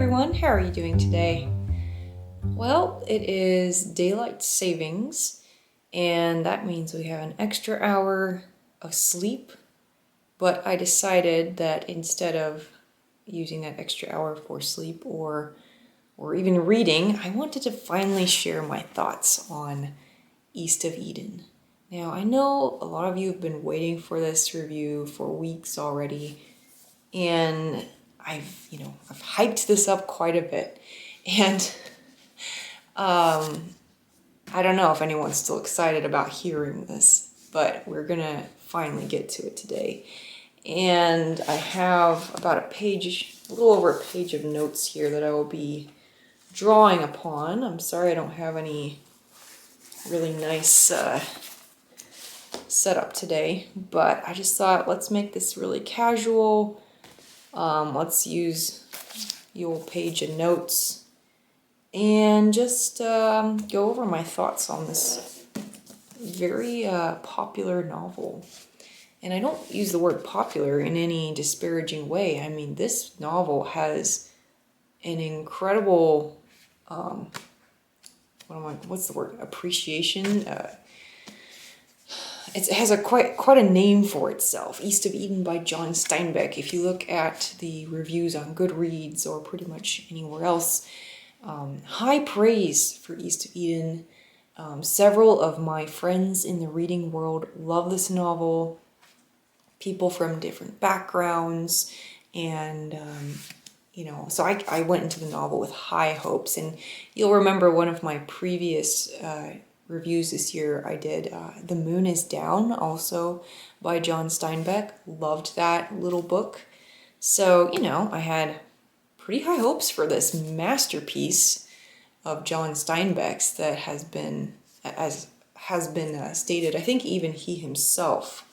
everyone, how are you doing today? Well, it is daylight savings, and that means we have an extra hour of sleep, but I decided that instead of using that extra hour for sleep or even reading, I wanted to finally share my thoughts on East of Eden. Now, I know a lot of you have been waiting for this review for weeks already, and I've hyped this up quite a bit, and I don't know if anyone's still excited about hearing this, but we're gonna finally get to it today. And I have about a little over a page of notes here that I will be drawing upon. I'm sorry I don't have any really nice setup today, but I just thought let's make this really casual. Let's use the old page of notes and just go over my thoughts on this very popular novel. And I don't use the word popular in any disparaging way. I mean, this novel has an incredible, appreciation. It has quite a name for itself. East of Eden by John Steinbeck. If you look at the reviews on Goodreads or pretty much anywhere else, high praise for East of Eden. Several of my friends in the reading world love this novel. People from different backgrounds, and so I went into the novel with high hopes. And you'll remember one of my previous reviews this year I did The Moon is Down, also by John Steinbeck. Loved that little book. So, I had pretty high hopes for this masterpiece of John Steinbeck's that has been stated, I think even he himself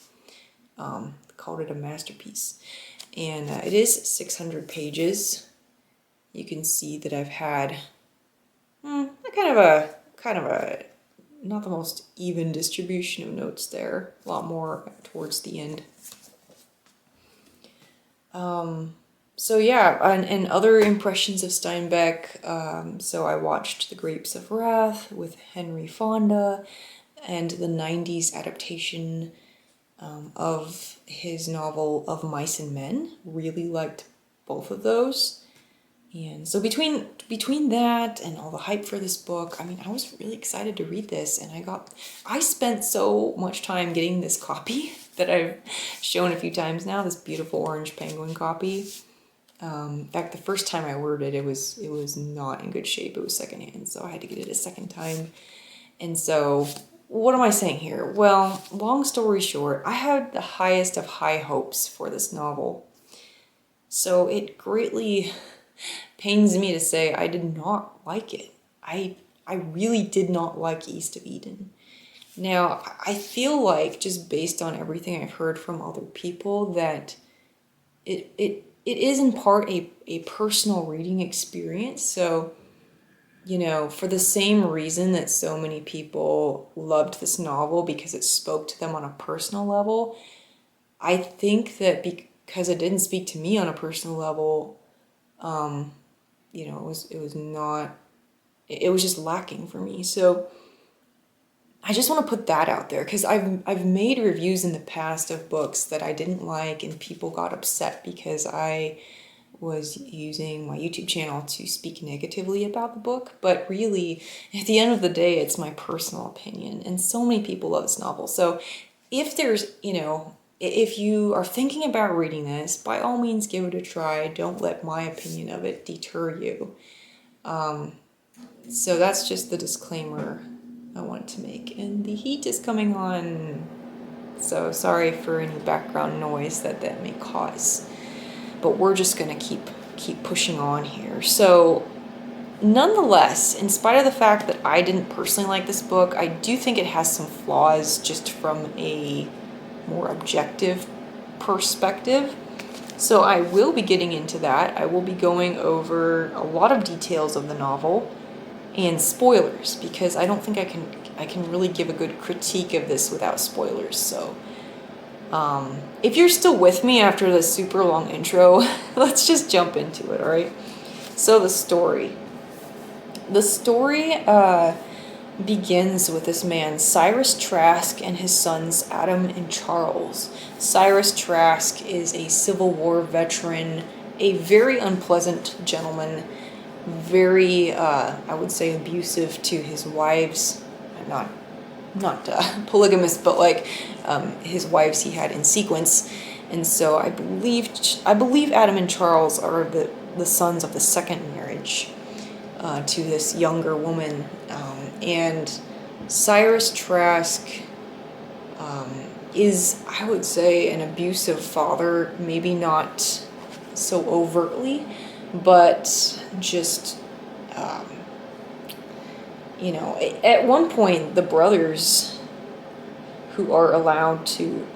called it a masterpiece. And it is 600 pages. You can see that I've had kind of a not the most even distribution of notes there. A lot more towards the end. So yeah, and other impressions of Steinbeck. So I watched The Grapes of Wrath with Henry Fonda and the 90s adaptation of his novel Of Mice and Men. Really liked both of those. And so between that and all the hype for this book, I mean, I was really excited to read this, and I spent so much time getting this copy that I've shown a few times now, this beautiful orange penguin copy. In fact, the first time I ordered it, it was not in good shape. It was secondhand, so I had to get it a second time. And so, what am I saying here? Well, long story short, I had the highest of high hopes for this novel. So it greatly pains me to say I did not like it. I really did not like East of Eden. Now, I feel like, just based on everything I've heard from other people, that it is in part a personal reading experience. So, for the same reason that so many people loved this novel because it spoke to them on a personal level, I think that because it didn't speak to me on a personal level, it was just lacking for me. So I just want to put that out there, because I've made reviews in the past of books that I didn't like, and people got upset because I was using my YouTube channel to speak negatively about the book. But really, at the end of the day, it's my personal opinion, and so many people love this novel. So if if you are thinking about reading this, by all means give it a try. Don't let my opinion of it deter you. So that's just the disclaimer I wanted to make. And the heat is coming on, so sorry for any background noise that may cause. But we're just gonna keep pushing on here. So nonetheless, in spite of the fact that I didn't personally like this book, I do think it has some flaws just from a more objective perspective. So I will be getting into that. I will be going over a lot of details of the novel and spoilers, because I don't think I can really give a good critique of this without spoilers. So if you're still with me after this super long intro, let's just jump into it, all right? So the story. The story begins with this man, Cyrus Trask, and his sons, Adam and Charles. Cyrus Trask is a Civil War veteran, a very unpleasant gentleman, very, I would say, abusive to his wives. Not polygamous, but like his wives he had in sequence. And so I believe Adam and Charles are the sons of the second marriage to this younger woman. And Cyrus Trask is, I would say, an abusive father, maybe not so overtly, but just, at one point, the brothers who are allowed to,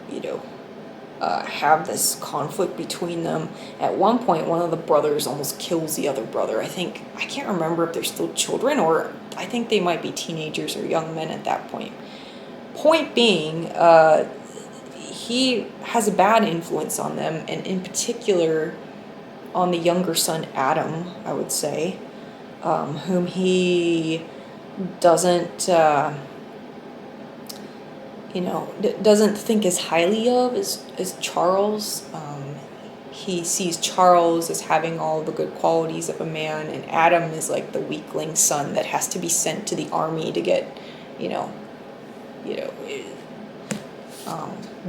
have this conflict between them, at one point, one of the brothers almost kills the other brother. I can't remember if they're still children, or I think they might be teenagers or young men at that point. Point being, he has a bad influence on them, and in particular on the younger son, Adam, I would say, whom he doesn't doesn't think as highly of as Charles. He sees Charles as having all the good qualities of a man, and Adam is like the weakling son that has to be sent to the army to get,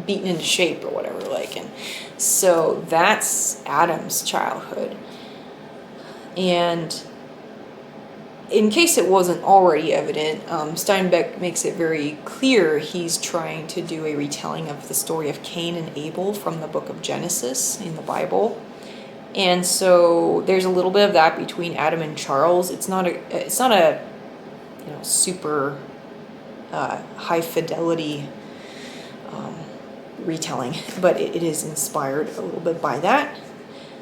beaten into shape or whatever, like. And so that's Adam's childhood. And in case it wasn't already evident, Steinbeck makes it very clear he's trying to do a retelling of the story of Cain and Abel from the book of Genesis in the Bible. And so there's a little bit of that between Adam and Charles. It's not a super high fidelity retelling, but it is inspired a little bit by that.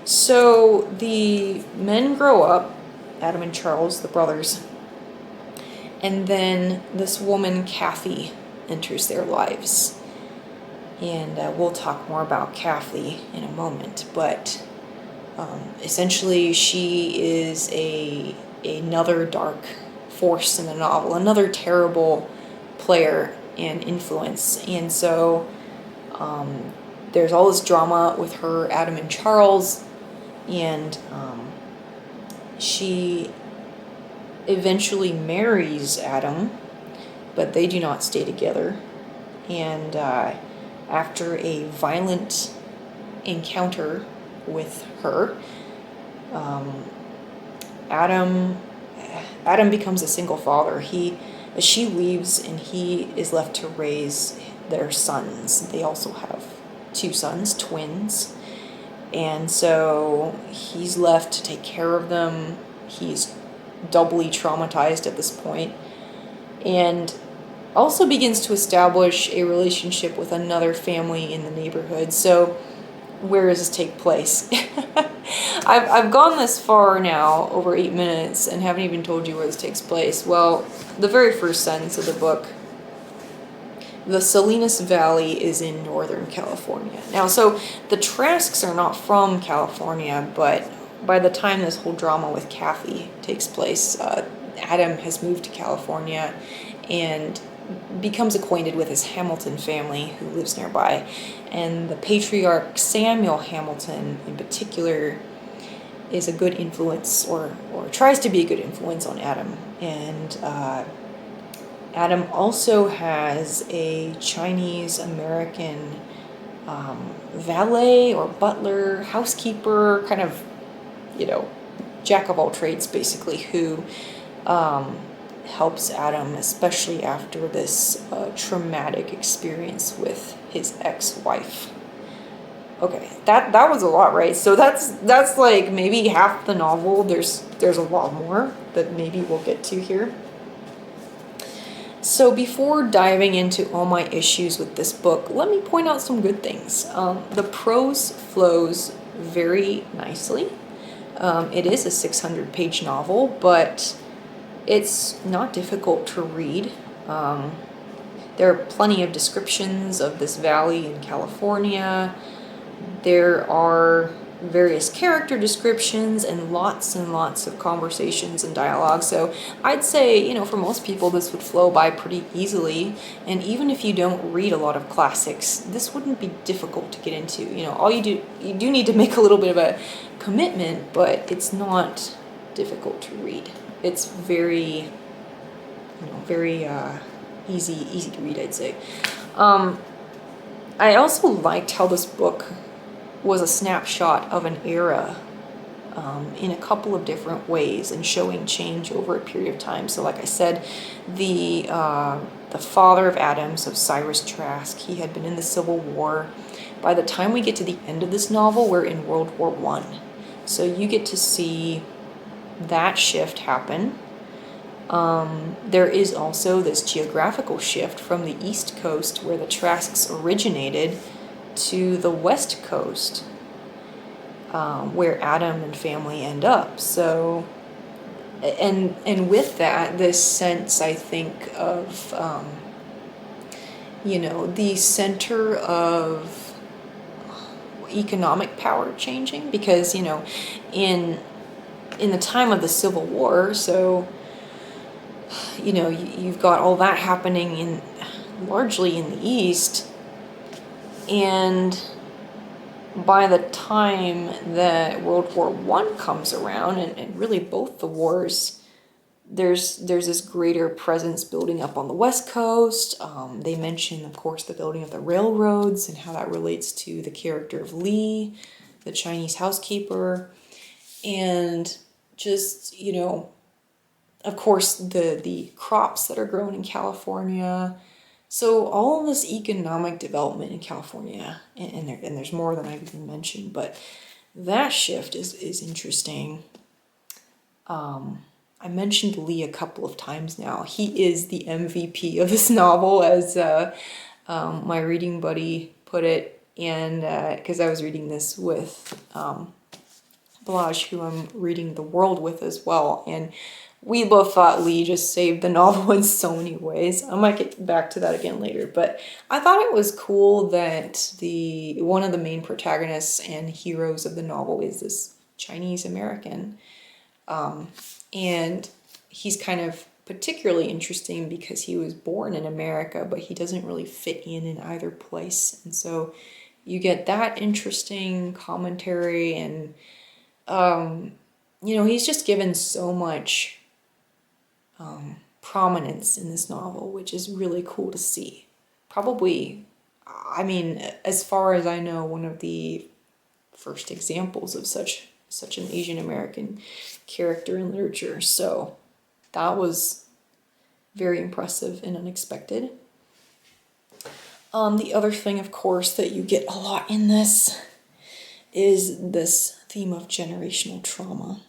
So the men grow up, Adam and Charles, the brothers, and then this woman, Cathy, enters their lives. And we'll talk more about Cathy in a moment, but essentially she is another dark force in the novel, another terrible player and influence. And so there's all this drama with her, Adam and Charles, and she eventually marries Adam, but they do not stay together. And after a violent encounter with her, Adam becomes a single father. She leaves, and he is left to raise their sons. They also have 2 sons, twins. And so he's left to take care of them. He's doubly traumatized at this point, and also begins to establish a relationship with another family in the neighborhood. So where does this take place? I've gone this far now, over 8 minutes, and haven't even told you where this takes place. Well, the very first sentence of the book, the Salinas Valley is in Northern California. Now, so the Trasks are not from California, but by the time this whole drama with Cathy takes place, Adam has moved to California and becomes acquainted with his Hamilton family who lives nearby. And the patriarch Samuel Hamilton in particular is a good influence, or tries to be a good influence on Adam. And Adam also has a Chinese-American valet or butler, housekeeper, kind of, jack of all trades, basically, who helps Adam, especially after this traumatic experience with his ex-wife. Okay, that was a lot, right? So that's like maybe half the novel. There's a lot more that maybe we'll get to here. So before diving into all my issues with this book, let me point out some good things. The prose flows very nicely. It is a 600-page novel, but it's not difficult to read. There are plenty of descriptions of this valley in California. There are various character descriptions and lots of conversations and dialogue. So I'd say, you know, for most people this would flow by pretty easily, and even if you don't read a lot of classics, this wouldn't be difficult to get into. You know, all you do need to make a little bit of a commitment, but it's not difficult to read. It's very, you know, very easy to read, I'd say. I also liked how this book was a snapshot of an era in a couple of different ways and showing change over a period of time. So like I said, the father of Adam, so Cyrus Trask, he had been in the Civil War. By the time we get to the end of this novel, we're in World War I. So you get to see that shift happen. There is also this geographical shift from the East Coast, where the Trasks originated, to the West Coast, where Adam and family end up. So, and with that, this sense, I think, of, you know, the center of economic power changing, because, you know, in the time of the Civil War, so, you know, you've got all that happening largely in the East. And by the time that World War I comes around, and really both the wars, there's this greater presence building up on the West Coast. They mention, of course, the building of the railroads and how that relates to the character of Lee, the Chinese housekeeper. And just, you know, of course, the crops that are grown in California. So all of this economic development in California, and there's more than I can mention, but that shift is interesting. I mentioned Lee a couple of times now. He is the MVP of this novel, as my reading buddy put it, and because I was reading this with Blaj, who I'm reading The World with as well, and we both thought Lee just saved the novel in so many ways. I might get back to that again later, but I thought it was cool that one of the main protagonists and heroes of the novel is this Chinese American. And he's kind of particularly interesting because he was born in America, but he doesn't really fit in either place. And so you get that interesting commentary, and, you know, he's just given so much prominence in this novel, which is really cool to see. Probably, I mean, as far as I know, one of the first examples of such an Asian American character in literature. So that was very impressive and unexpected. The other thing, of course, that you get a lot in this is this theme of generational trauma.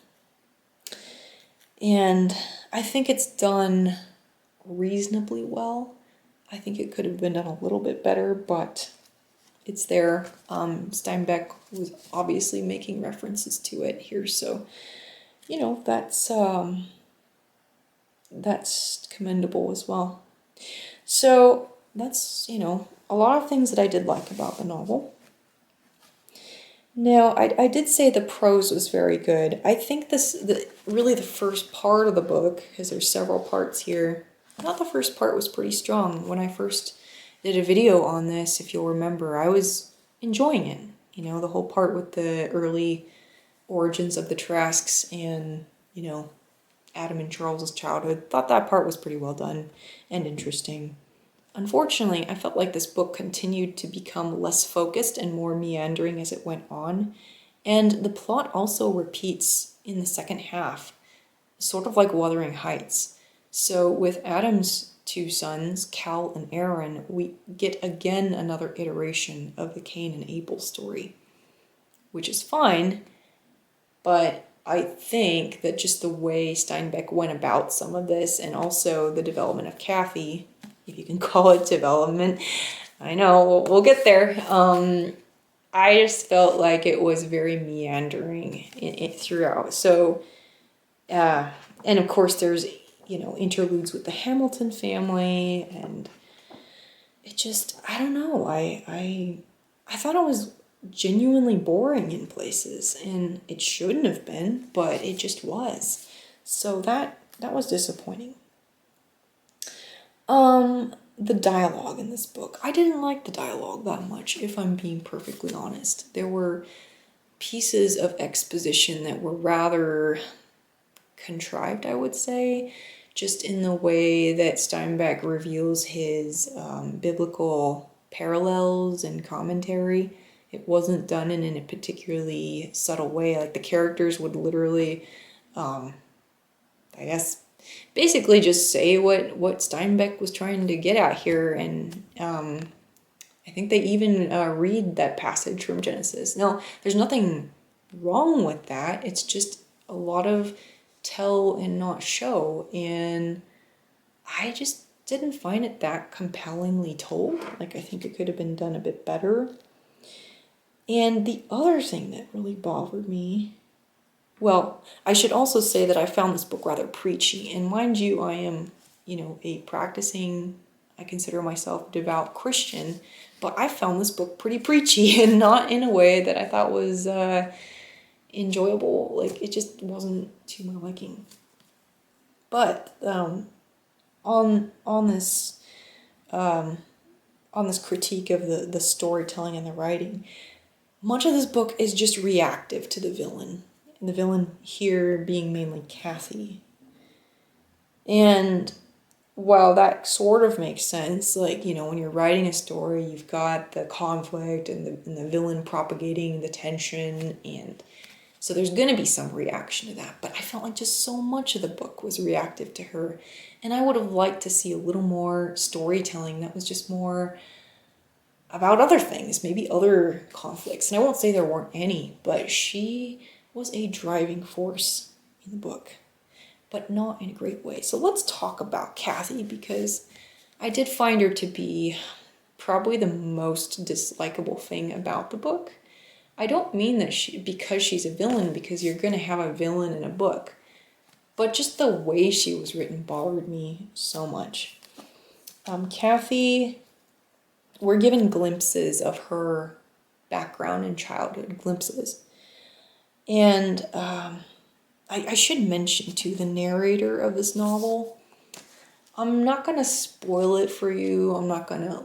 And I think it's done reasonably well. I think it could have been done a little bit better, but it's there. Steinbeck was obviously making references to it here, so, you know, that's commendable as well. So that's, you know, a lot of things that I did like about the novel. Now, I did say the prose was very good. I think really the first part of the book, because there's several parts here, I thought the first part was pretty strong. When I first did a video on this, if you'll remember, I was enjoying it. You know, the whole part with the early origins of the Trasks and, you know, Adam and Charles's childhood. Thought that part was pretty well done and interesting. Unfortunately, I felt like this book continued to become less focused and more meandering as it went on, and the plot also repeats in the second half, sort of like Wuthering Heights. So with Adam's two sons, Cal and Aron, we get again another iteration of the Cain and Abel story, which is fine, but I think that just the way Steinbeck went about some of this, and also the development of Cathy, if you can call it development, I know, we'll get there. I just felt like it was very meandering throughout. So, and of course there's, you know, interludes with the Hamilton family, and it just, I don't know, I thought it was genuinely boring in places, and it shouldn't have been, but it just was. So that was disappointing. The dialogue in this book. I didn't like the dialogue that much, if I'm being perfectly honest. There were pieces of exposition that were rather contrived, I would say, just in the way that Steinbeck reveals his biblical parallels and commentary. It wasn't done in a particularly subtle way. Like the characters would literally, I guess, basically just say what Steinbeck was trying to get at here. And I think they even read that passage from Genesis. Now, there's nothing wrong with that. It's just a lot of tell and not show. And I just didn't find it that compellingly told. Like, I think it could have been done a bit better. And the other thing that really bothered me, well, I should also say that I found this book rather preachy. And mind you, I am, a practicing, I consider myself a devout Christian, but I found this book pretty preachy and not in a way that I thought was enjoyable. Like, it just wasn't to my liking. But on this critique of the storytelling and the writing, much of this book is just reactive to the villain. And the villain here being mainly Cathy. And while that sort of makes sense, like, when you're writing a story, you've got the conflict and the villain propagating the tension, and so there's going to be some reaction to that. But I felt like just so much of the book was reactive to her, and I would have liked to see a little more storytelling that was just more about other things, maybe other conflicts. And I won't say there weren't any, but she was a driving force in the book, but not in a great way. So let's talk about Cathy, because I did find her to be probably the most dislikable thing about the book. I don't mean that because she's a villain, because you're going to have a villain in a book, but just the way she was written bothered me so much. Cathy, we're given glimpses of her background and childhood, glimpses. And I should mention, too, the narrator of this novel. I'm not going to spoil it for you. I'm not going to,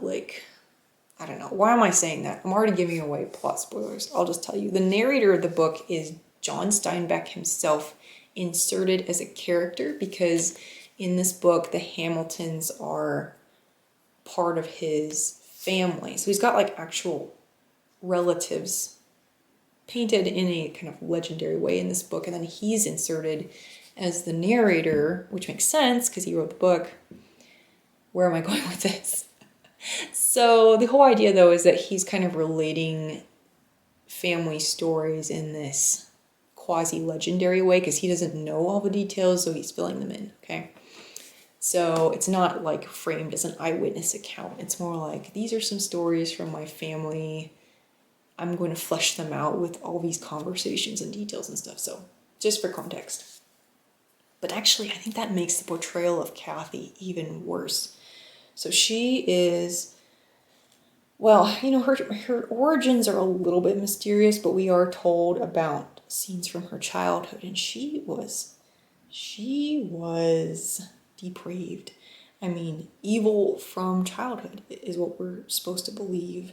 I don't know. Why am I saying that? I'm already giving away plot spoilers. I'll just tell you. The narrator of the book is John Steinbeck himself, inserted as a character, because in this book, the Hamiltons are part of his family. So he's got, actual relatives painted in a kind of legendary way in this book, and then he's inserted as the narrator, which makes sense because he wrote the book. Where am I going with this? So the whole idea, though, is that he's kind of relating family stories in this quasi-legendary way because he doesn't know all the details, so he's filling them in, okay? So it's not framed as an eyewitness account. It's more like, these are some stories from my family. I'm going to flesh them out with all these conversations and details and stuff. So just for context. But actually, I think that makes the portrayal of Cathy even worse. So she is, well, her origins are a little bit mysterious, but we are told about scenes from her childhood, and she was depraved. I mean, evil from childhood is what we're supposed to believe.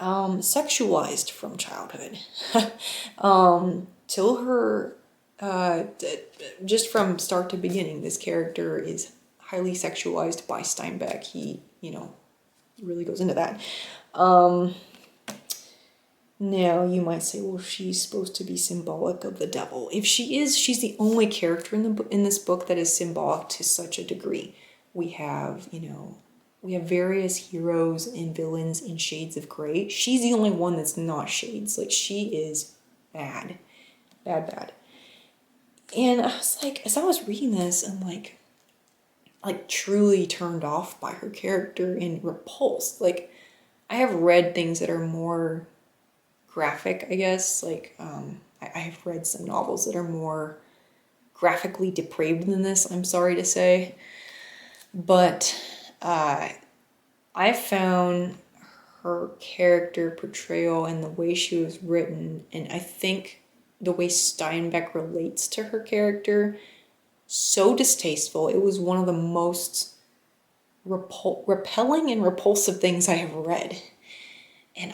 Sexualized from childhood. Till her, just from start to beginning, this character is highly sexualized by Steinbeck. He really goes into that. Now, you might say, well, she's supposed to be symbolic of the devil. If she is, she's the only character in this book that is symbolic to such a degree. We have various heroes and villains in shades of gray. She's the only one that's not shades. She is bad. Bad. And I was as I was reading this, I'm truly turned off by her character and repulsed. I have read things that are more graphic, I guess. I have read some novels that are more graphically depraved than this, I'm sorry to say. But I found her character portrayal and the way she was written, and I think the way Steinbeck relates to her character, so distasteful. It was one of the most repelling and repulsive things I have read. And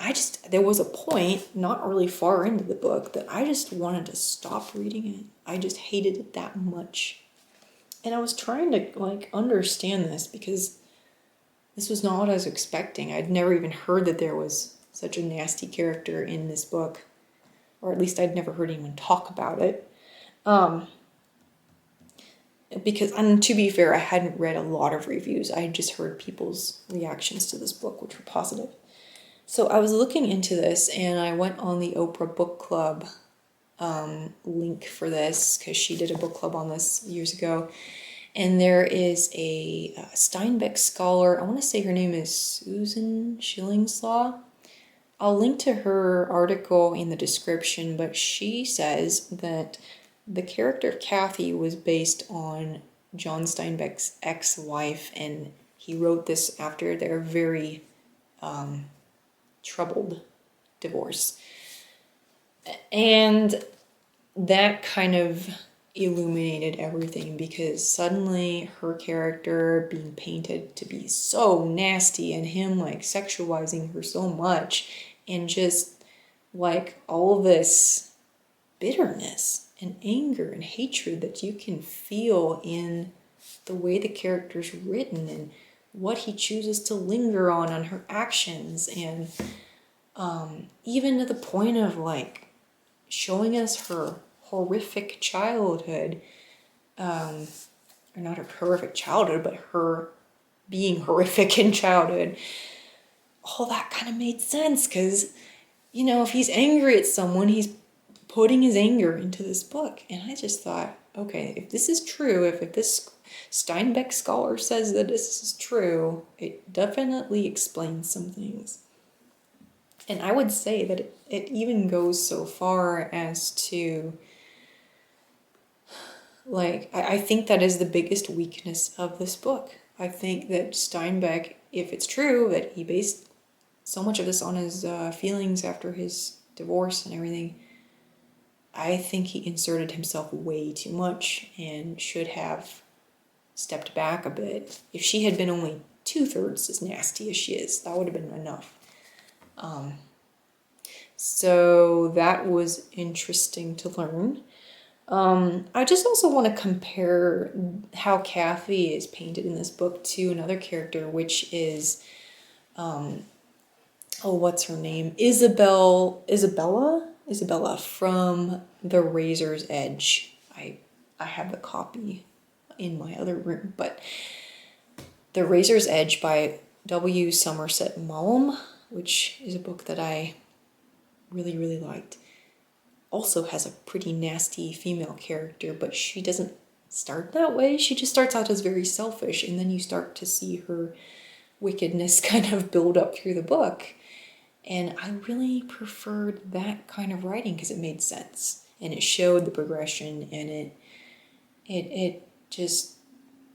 there was a point, not really far into the book, that I just wanted to stop reading it. I just hated it that much. And I was trying to, understand this, because this was not what I was expecting. I'd never even heard that there was such a nasty character in this book. Or at least I'd never heard anyone talk about it. And to be fair, I hadn't read a lot of reviews. I had just heard people's reactions to this book, which were positive. So I was looking into this, and I went on the Oprah Book Club link for this, because she did a book club on this years ago. And there is a Steinbeck scholar, I want to say her name is Susan Schillingslaw. I'll link to her article in the description, but she says that the character of Cathy was based on John Steinbeck's ex-wife, and he wrote this after their very troubled divorce. And that kind of illuminated everything, because suddenly her character being painted to be so nasty, and him sexualizing her so much, and just all this bitterness and anger and hatred that you can feel in the way the character's written, and what he chooses to linger on her actions, and even to the point of showing us her horrific childhood, or not her horrific childhood, but her being horrific in childhood. All that kind of made sense, because, if he's angry at someone, he's putting his anger into this book. And I just thought, okay, if this is true, if this Steinbeck scholar says that this is true, it definitely explains some things. And I would say that it even goes so far as to, I think that is the biggest weakness of this book. I think that Steinbeck, if it's true that he based so much of this on his feelings after his divorce and everything, I think he inserted himself way too much and should have stepped back a bit. If she had been only 2/3 as nasty as she is, that would have been enough. So that was interesting to learn. I just also want to compare how Cathy is painted in this book to another character, which is, what's her name? Isabella from The Razor's Edge. I have the copy in my other room, but The Razor's Edge by W. Somerset Maugham, which is a book that I really, really liked, also has a pretty nasty female character, but she doesn't start that way. She just starts out as very selfish, and then you start to see her wickedness kind of build up through the book. And I really preferred that kind of writing, because it made sense, and it showed the progression, and it just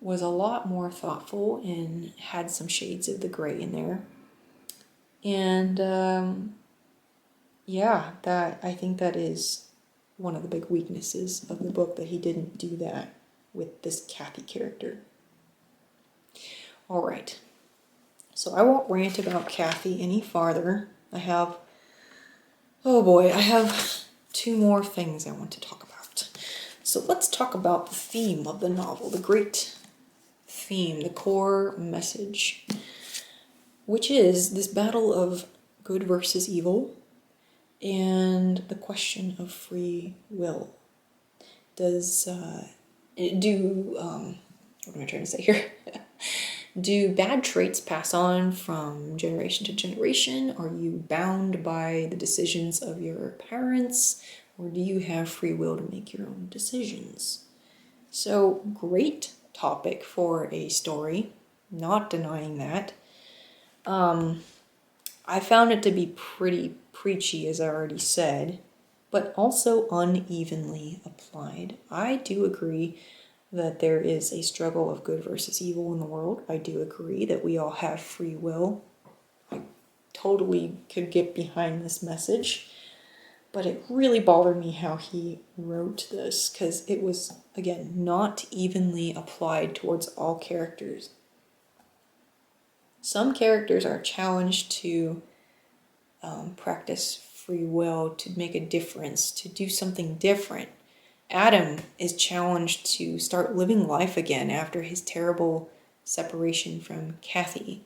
was a lot more thoughtful and had some shades of the gray in there. And I think that is one of the big weaknesses of the book, that he didn't do that with this Cathy character. All right, so I won't rant about Cathy any farther. I have 2 more things I want to talk about. So let's talk about the theme of the novel, the great theme, the core message, which is this battle of good versus evil, and the question of free will. What am I trying to say here? Do bad traits pass on from generation to generation? Are you bound by the decisions of your parents? Or do you have free will to make your own decisions? So, great topic for a story, not denying that. I found it to be pretty preachy, as I already said, but also unevenly applied. I do agree that there is a struggle of good versus evil in the world. I do agree that we all have free will. I totally could get behind this message. But it really bothered me how he wrote this, because it was, again, not evenly applied towards all characters. Some characters are challenged to practice free will, to make a difference, to do something different. Adam is challenged to start living life again after his terrible separation from Cathy.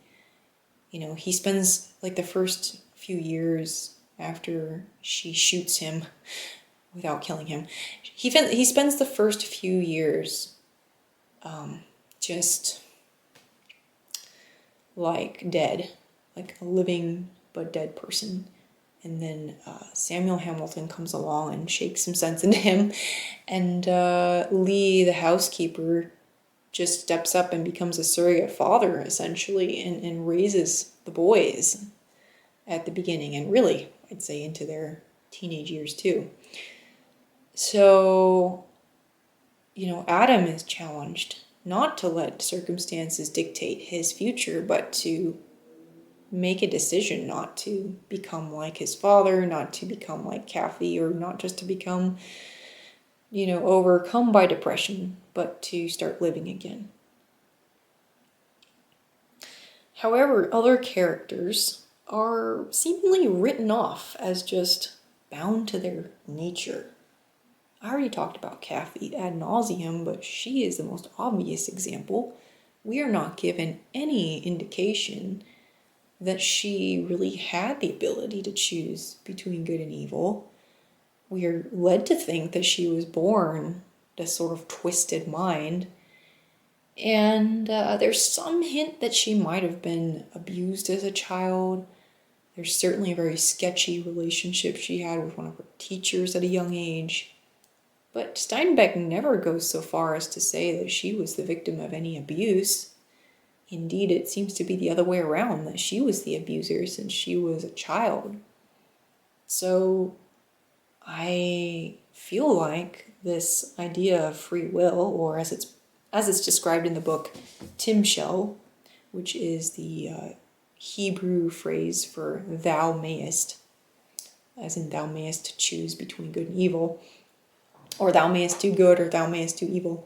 You know, he spends like the first few years after she shoots him without killing him. He spends the first few years just like dead, like a living but dead person. And then Samuel Hamilton comes along and shakes some sense into him. And Lee, the housekeeper, just steps up and becomes a surrogate father, essentially, and raises the boys at the beginning. And really, I'd say into their teenage years, too. So, you know, Adam is challenged not to let circumstances dictate his future, but to make a decision not to become like his father, not to become like Cathy, or not just to become, you know, overcome by depression, but to start living again. However, other characters are seemingly written off as just bound to their nature. I already talked about Cathy ad nauseum, but she is the most obvious example. We are not given any indication that she really had the ability to choose between good and evil. We are led to think that she was born this sort of twisted mind. And there's some hint that she might have been abused as a child. There's certainly a very sketchy relationship she had with one of her teachers at a young age. But Steinbeck never goes so far as to say that she was the victim of any abuse. Indeed, it seems to be the other way around, that she was the abuser since she was a child. So I feel like this idea of free will, or as it's described in the book, Timshel, which is the Hebrew phrase for thou mayest, as in thou mayest choose between good and evil, or thou mayest do good, or thou mayest do evil.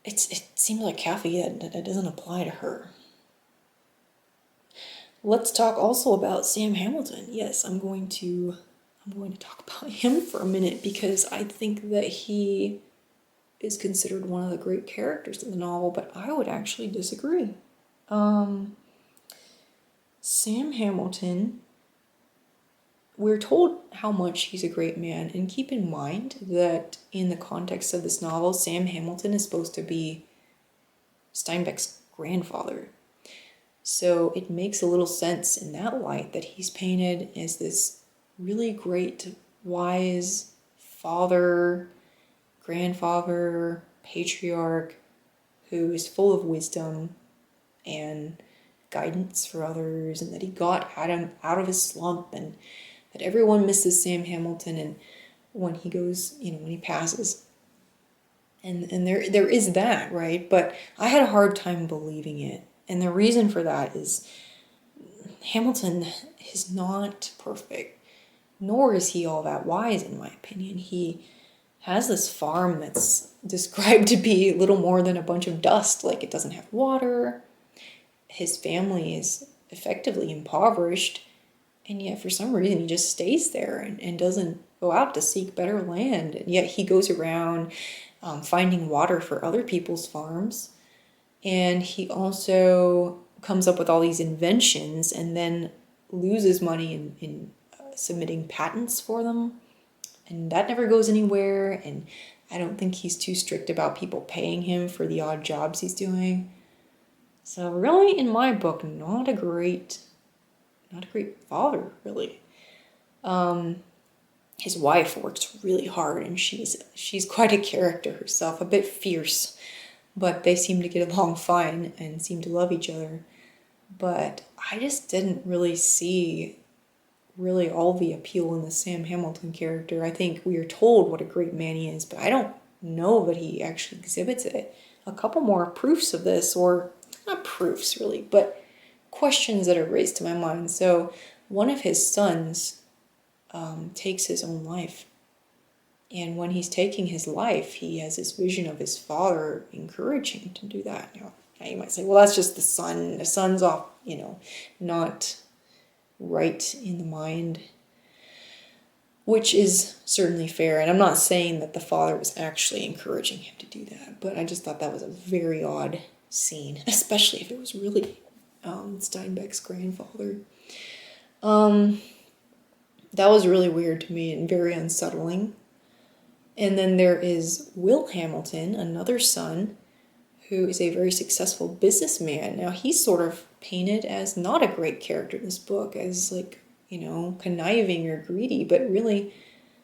It seems like Cathy, that doesn't apply to her. Let's talk also about Sam Hamilton. Yes, I'm going to talk about him for a minute, because I think that he is considered one of the great characters in the novel, but I would actually disagree. Sam Hamilton, we're told how much he's a great man, and keep in mind that in the context of this novel, Sam Hamilton is supposed to be Steinbeck's grandfather. So it makes a little sense in that light that he's painted as this really great, wise father, grandfather, patriarch, who is full of wisdom and guidance for others, and that he got Adam out of his slump, and that everyone misses Sam Hamilton, and when he goes, when he passes. And there is that, right? But I had a hard time believing it. And the reason for that is Hamilton is not perfect, nor is he all that wise, in my opinion. He has this farm that's described to be little more than a bunch of dust, like it doesn't have water. His family is effectively impoverished, and yet for some reason he just stays there and doesn't go out to seek better land. And yet he goes around finding water for other people's farms. And he also comes up with all these inventions and then loses money in submitting patents for them. And that never goes anywhere. And I don't think he's too strict about people paying him for the odd jobs he's doing. So really, in my book, not a great father, really. His wife works really hard, and she's quite a character herself, a bit fierce, but they seem to get along fine and seem to love each other. But I just didn't really see all the appeal in the Sam Hamilton character. I think we are told what a great man he is, but I don't know that he actually exhibits it. A couple more proofs of this, or not proofs really, but questions that are raised to my mind. So one of his sons takes his own life. And when he's taking his life, he has this vision of his father encouraging him to do that. Now you might say, well, that's just the son. The son's off, not right in the mind, which is certainly fair. And I'm not saying that the father was actually encouraging him to do that, but I just thought that was a very odd scene, especially if it was really Steinbeck's grandfather. That was really weird to me and very unsettling. And then there is Will Hamilton, another son, who is a very successful businessman. Now, he's sort of painted as not a great character in this book, as like, conniving or greedy, but really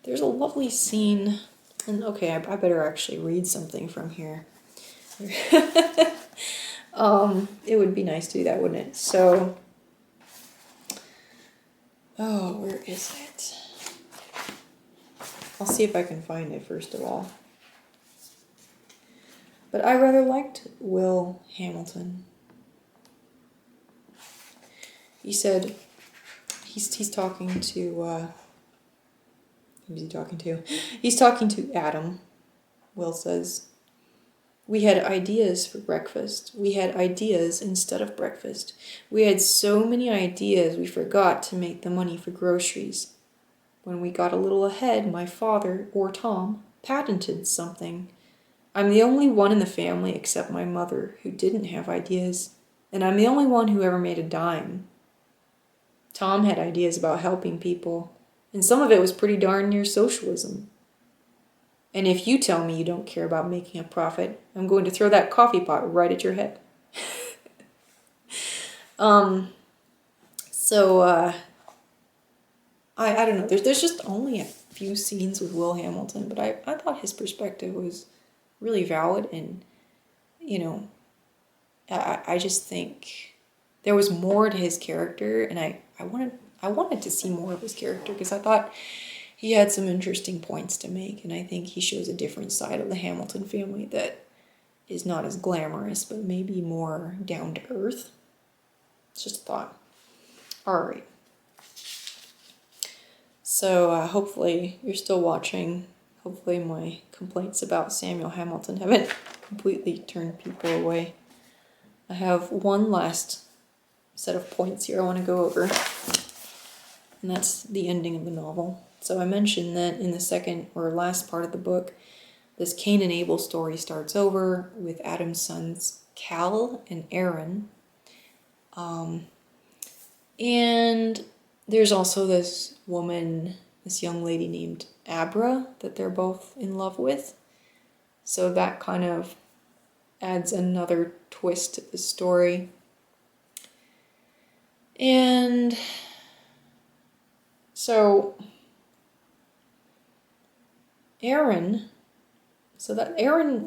there's a lovely scene. And okay, I better actually read something from here. It would be nice to do that, wouldn't it? So, where is it? I'll see if I can find it first of all. But I rather liked Will Hamilton. He said, he's talking to, who's he talking to? He's talking to Adam. Will says, "We had ideas for breakfast. We had ideas instead of breakfast. We had so many ideas we forgot to make the money for groceries. When we got a little ahead, my father, or Tom, patented something. I'm the only one in the family except my mother who didn't have ideas, and I'm the only one who ever made a dime. Tom had ideas about helping people, and some of it was pretty darn near socialism. And if you tell me you don't care about making a profit, I'm going to throw that coffee pot right at your head." I don't know. There's just only a few scenes with Will Hamilton, but I thought his perspective was really valid, and I just think there was more to his character, and I wanted to see more of his character because I thought he had some interesting points to make, and I think he shows a different side of the Hamilton family that is not as glamorous, but maybe more down to earth. It's just a thought. All right. So hopefully you're still watching. Hopefully my complaints about Samuel Hamilton haven't completely turned people away. I have one last set of points here I want to go over, and that's the ending of the novel. So I mentioned that in the second or last part of the book, this Cain and Abel story starts over with Adam's sons Cal and Aron. And there's also this woman, this young lady named Abra, that they're both in love with. So that kind of adds another twist to the story. And so Aron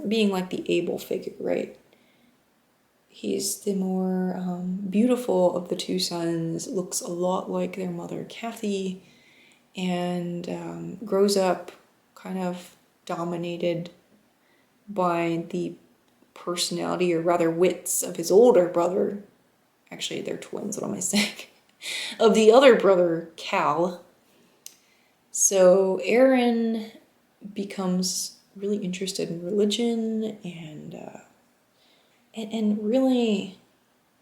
being like the Abel figure, right? He's the more beautiful of the two sons, looks a lot like their mother, Cathy, and grows up kind of dominated by the personality, or rather wits, of his older brother. Actually, they're twins, what am I saying? Of the other brother, Cal. So Aron becomes really interested in religion and really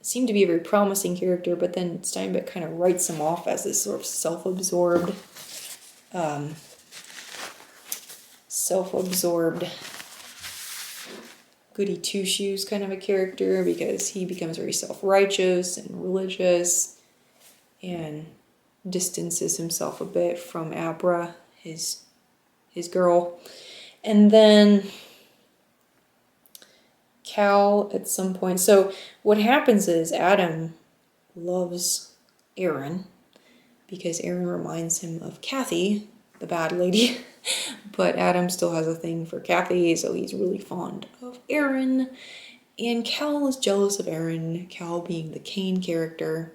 seemed to be a very promising character, but then Steinbeck kind of writes him off as this sort of self-absorbed goody two-shoes kind of a character, because he becomes very self-righteous and religious and distances himself a bit from Abra, his girl. And then Cal at some point. So what happens is Adam loves Aron because Aron reminds him of Cathy, the bad lady. But Adam still has a thing for Cathy, so he's really fond of Aron. And Cal is jealous of Aron, Cal being the Cain character.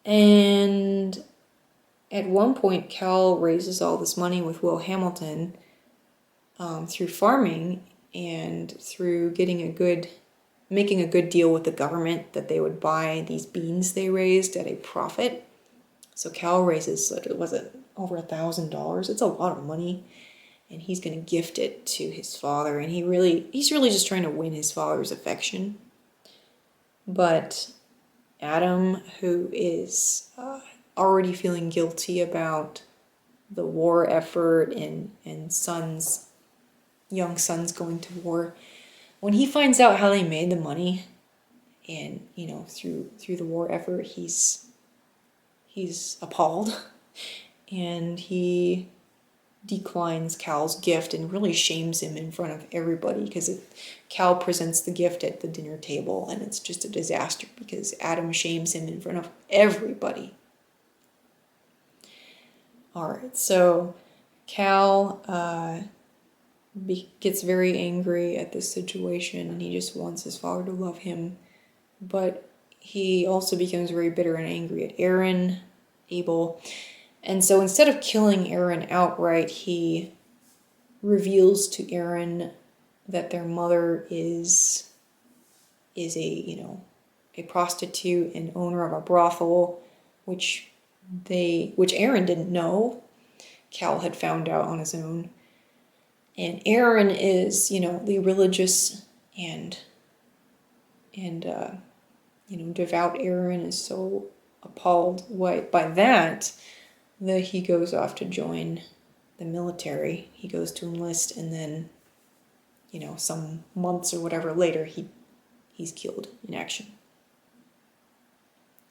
And at one point, Cal raises all this money with Will Hamilton through farming and through getting a good making a good deal with the government that they would buy these beans they raised at a profit. So Cal raises, was it over $1,000? It's a lot of money. And he's going to gift it to his father. And he's really just trying to win his father's affection. But Adam, who is already feeling guilty about the war effort and young sons going to war, when he finds out how they made the money, and through the war effort, he's appalled, and he declines Cal's gift and really shames him in front of everybody, because Cal presents the gift at the dinner table and it's just a disaster because Adam shames him in front of everybody. Alright, so Cal gets very angry at this situation and he just wants his father to love him, but he also becomes very bitter and angry at Abel. And so instead of killing Aron outright, he reveals to Aron that their mother is a prostitute and owner of a brothel, which Aron didn't know. Cal had found out on his own. And Aron is, the religious and devout Aron is so appalled by that he goes off to join the military. He goes to enlist, and then, some months or whatever later, he's killed in action.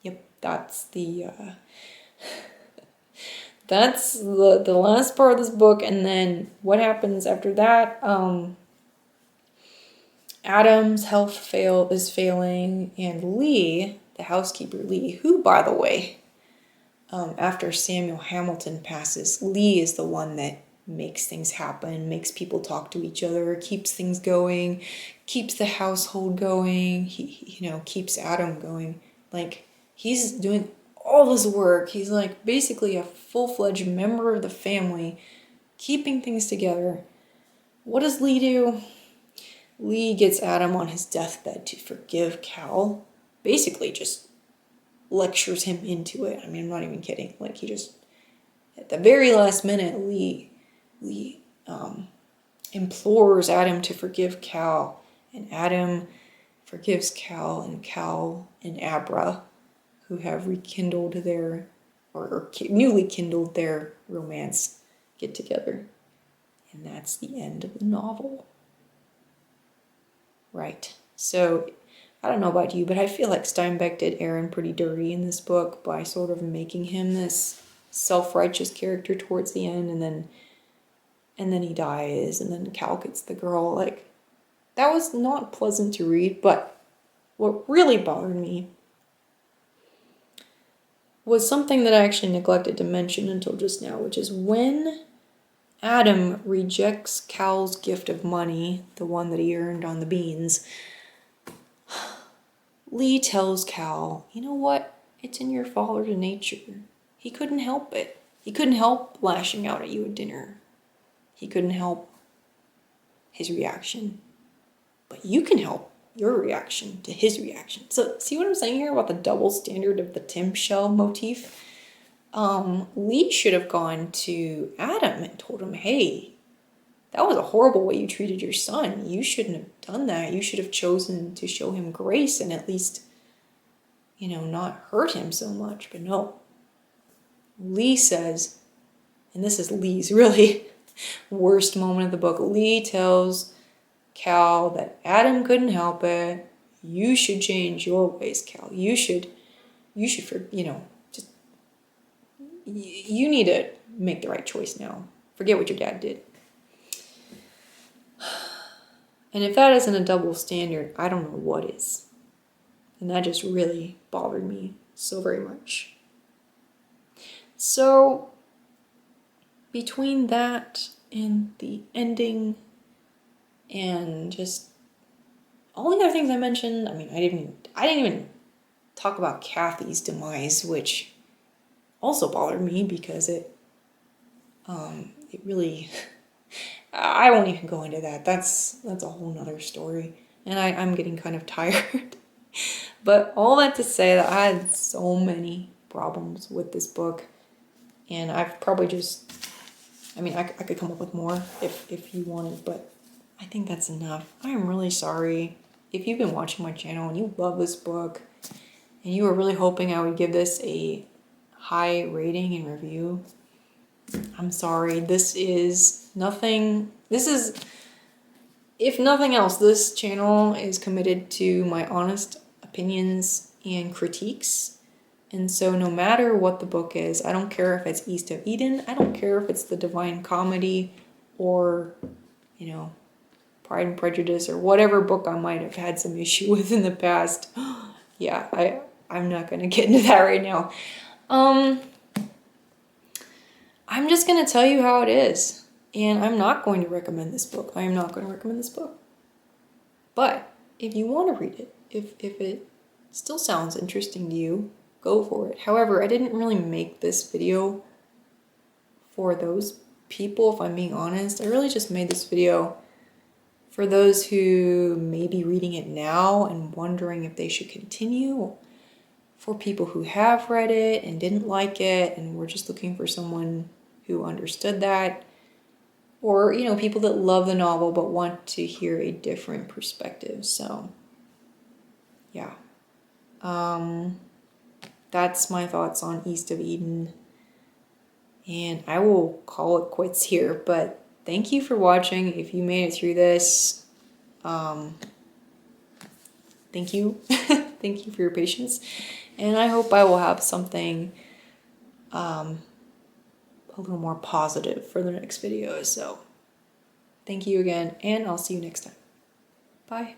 Yep, that's the last part of this book. And then what happens after that? Adam's health is failing, and Lee, the housekeeper Lee, who, by the way, after Samuel Hamilton passes, Lee is the one that makes things happen, makes people talk to each other, keeps things going, keeps the household going, he keeps Adam going. Like, he's doing all this work. He's like basically a full-fledged member of the family, keeping things together. What does Lee do? Lee gets Adam on his deathbed to forgive Cal. Basically just lectures him into it. I mean, I'm not even kidding. Like, he just, at the very last minute, Lee implores Adam to forgive Cal, and Adam forgives Cal and Abra, who have rekindled their, or newly kindled their romance, get together. And that's the end of the novel. Right. So, I don't know about you, but I feel like Steinbeck did Aron pretty dirty in this book by sort of making him this self-righteous character towards the end, and then he dies, and then Cal gets the girl. Like, that was not pleasant to read, but what really bothered me was something that I actually neglected to mention until just now, which is when Adam rejects Cal's gift of money, the one that he earned on the beans, Lee tells Cal, you know what? It's in your father's nature. He couldn't help it. He couldn't help lashing out at you at dinner. He couldn't help his reaction. But you can help your reaction to his reaction. So, see what I'm saying here about the double standard of the Timshel motif? Lee should have gone to Adam and told him, hey, that was a horrible way you treated your son. You shouldn't have done that. You should have chosen to show him grace and at least, not hurt him so much. But no. Lee says, and this is Lee's really worst moment of the book, Lee tells Cal that Adam couldn't help it. You should change your ways, Cal. You should, just, you need to make the right choice now. Forget what your dad did. And if that isn't a double standard, I don't know what is. And that just really bothered me so very much. So, between that and the ending and just all the other things I mentioned, I mean, I didn't even talk about Cathy's demise, which also bothered me because it really, I won't even go into that. That's a whole nother story. and I'm getting kind of tired. But all that to say that I had so many problems with this book, and I've probably just, I mean, I could come up with more if you wanted, but I think that's enough. I am really sorry if you've been watching my channel and you love this book and you were really hoping I would give this a high rating and review. I'm sorry. This is nothing. This is, if nothing else, this channel is committed to my honest opinions and critiques. And so no matter what the book is, I don't care if it's East of Eden, I don't care if it's the Divine Comedy or, you know, Pride and Prejudice or whatever book I might have had some issue with in the past. Yeah, I'm not gonna get into that right now. I'm just gonna tell you how it is. And I'm not going to recommend this book. I am not going to recommend this book. But if you want to read it, if it still sounds interesting to you, go for it. However, I didn't really make this video for those people, if I'm being honest. I really just made this video for those who may be reading it now and wondering if they should continue, for people who have read it and didn't like it and were just looking for someone who understood that, or, you know, people that love the novel but want to hear a different perspective. So, yeah. That's my thoughts on East of Eden. And I will call it quits here, but thank you for watching. If you made it through this, thank you. Thank you for your patience. And I hope I will have something a little more positive for the next video. So thank you again, and I'll see you next time. Bye.